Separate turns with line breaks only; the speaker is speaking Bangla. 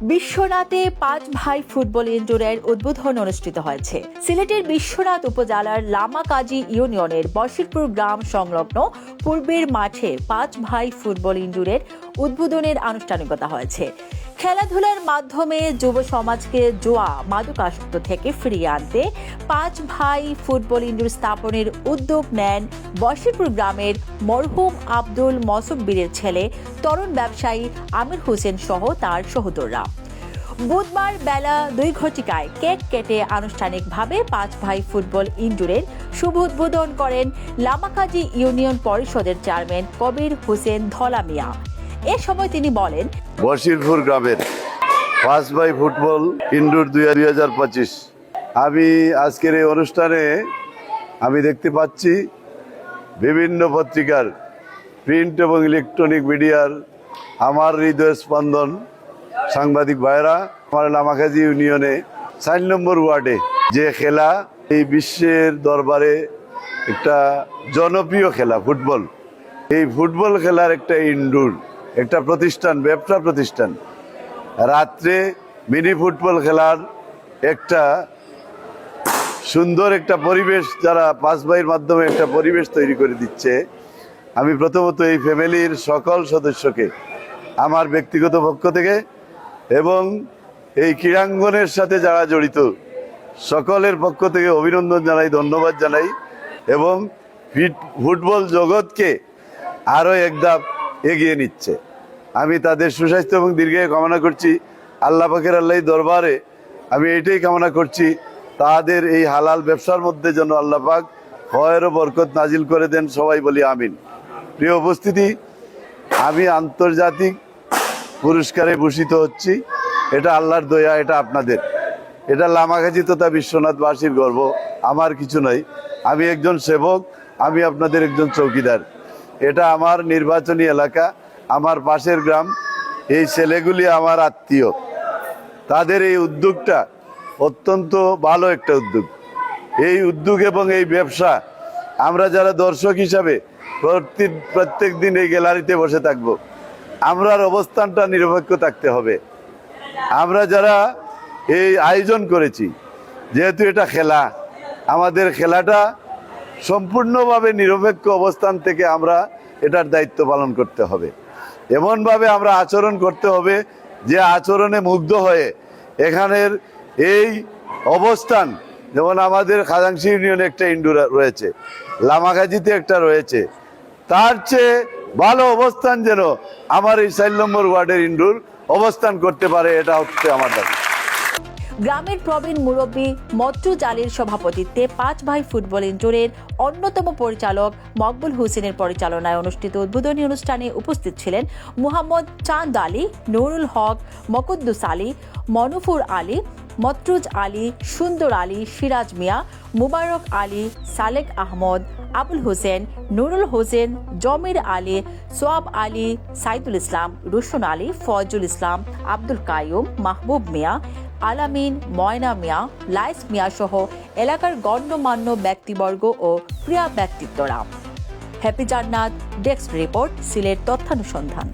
বিশ্বনাথে 5 ভাই ফুটবল ইনডোরের উদ্বোধন অনুষ্ঠিত হয়েছে। সিলেটের বিশ্বনাথ উপজেলার লামাকাজি ইউনিয়নের বশিরপুর গ্রাম সংলগ্ন পূর্বের মাঠে 5 ভাই ফুটবল ইনডোরের উদ্বোধনের আনুষ্ঠানিকতা হয়েছে। খেলাধুলার মাধ্যমে যুব সমাজকে জুয়া মাদকাসক্ত থেকে ফিরিয়ে আনতে 5 ভাই ফুটবল ইনডোর স্থাপনের উদ্যোগ নেন বশিরপুর গ্রামের মরহুম আব্দুল মসব্বিরের ছেলে তরুণ ব্যবসায়ী আমির হোসেন সহ তার সহোদররা। বুধবার বেলা 2:00 কেক কেটে আনুষ্ঠানিকভাবে 5 ভাই ফুটবল ইনডোরের শুভ উদ্বোধন করেন লামাকাজি ইউনিয়ন পরিষদের চেয়ারম্যান কবির হোসেন ধলা মিয়া। এ সময় তিনি বলেন,
বশিরপুর গ্রামের 5 ভাই ফুটবল ইনডোর 2025 আমি আজকের এই অনুষ্ঠানে আমি দেখতে পাচ্ছি বিভিন্ন পত্রিকার প্রিন্ট এবং ইলেকট্রনিক মিডিয়ার আমার হৃদয় স্পন্দন সাংবাদিক ভাইরা আমার লামাকাজি ইউনিয়নে 4 নম্বর ওয়ার্ডে যে খেলা এই বিশ্বের দরবারে একটা জনপ্রিয় খেলা ফুটবল, এই ফুটবল খেলার একটা ইনডোর একটা প্রতিষ্ঠান, ব্যবসা প্রতিষ্ঠান, রাত্রে মিনি ফুটবল খেলার একটা সুন্দর একটা পরিবেশ যারা 5 ভাইয়ের মাধ্যমে একটা পরিবেশ তৈরি করে দিচ্ছে। আমি প্রথমত এই ফ্যামিলির সকল সদস্যকে আমার ব্যক্তিগত পক্ষ থেকে এবং এই ক্রীড়াঙ্গনের সাথে যারা জড়িত সকলের পক্ষ থেকে অভিনন্দন জানাই, ধন্যবাদ জানাই এবং ফুটবল জগৎকে আরও এক ধাপ এগিয়ে নিচ্ছে। আমি তাদের সুস্বাস্থ্য এবং দীর্ঘায়ু কামনা করছি। আল্লাহ পাকের আল্লাহর দরবারে আমি এটাই কামনা করছি, তাদের এই হালাল ব্যবসার মধ্যে যেন আল্লাহ পাক খয়ের ও বরকত নাজিল করে দেন। সবাই বলি আমিন। প্রিয় উপস্থিতি, আমি আন্তর্জাতিক পুরস্কারে ভূষিত হচ্ছি, এটা আল্লাহর দয়া, এটা আপনাদের, এটা লামাকাজি তথা বিশ্বনাথবাসীর গর্ব, আমার কিছু নয়। আমি একজন সেবক, আমি আপনাদের একজন চৌকিদার। এটা আমার নির্বাচনী এলাকা, আমার পাশের গ্রাম, এই ছেলেগুলি আমার আত্মীয়। তাদের এই উদ্যোগটা অত্যন্ত ভালো একটা উদ্যোগ। এই উদ্যোগ এবং এই ব্যবসা আমরা যারা দর্শক হিসাবে প্রত্যেক দিন এই গ্যালারিতে বসে থাকব, আমরার অবস্থানটা নিরপেক্ষ থাকতে হবে। আমরা যারা এই আয়োজন করেছি, যেহেতু এটা খেলা, আমাদের খেলাটা সম্পূর্ণভাবে নিরপেক্ষ অবস্থান থেকে আমরা এটার দায়িত্ব পালন করতে হবে। এমনভাবে আমরা আচরণ করতে হবে যে আচরণে মুগ্ধ হয়ে এখানের এই অবস্থান, যেমন আমাদের খাজাংশী ইউনিয়নে একটা ইনডোর রয়েছে, লামাকাজিতে একটা রয়েছে, তার চেয়ে ভালো অবস্থান যেন আমার এই 4 নম্বর ওয়ার্ডের ইনডোর অবস্থান করতে পারে, এটা হচ্ছে আমার দাবি।
গ্রামের প্রবীণ মুরব্বী মতরুজ আলীর সভাপতিত্বে 5 ভাই ফুটবল ইনডোরের অন্যতম পরিচালক মকবুল হোসেনের পরিচালনায় অনুষ্ঠিত উদ্বোধনী অনুষ্ঠানে উপস্থিত ছিলেন মুহাম্মদ চাঁদ আলী, নুরুল হক, মকুদ্দুস আলী, মনুফুর আলী, মতরুজ আলী, সুন্দর আলী, সিরাজ মিয়া, মুবারক আলী, সালেক আহমদ, আবুল হোসেন, নুরুল হোসেন, জমির আলী, সোয়াব আলী, সাইদুল ইসলাম, রুশন আলী, ফজল ইসলাম, আব্দুল কাইয়ুম, মাহবুব মিয়া, আলামিন, ময়না মিয়া, লাইস মিয়া সহ এলাকার গণ্যমান্য ব্যক্তিবর্গ ও ক্রীড়া ব্যক্তিত্বরা। হ্যাপি জান্নাত, ডেস্ক রিপোর্ট, সিলেট তথ্যানুসন্ধান।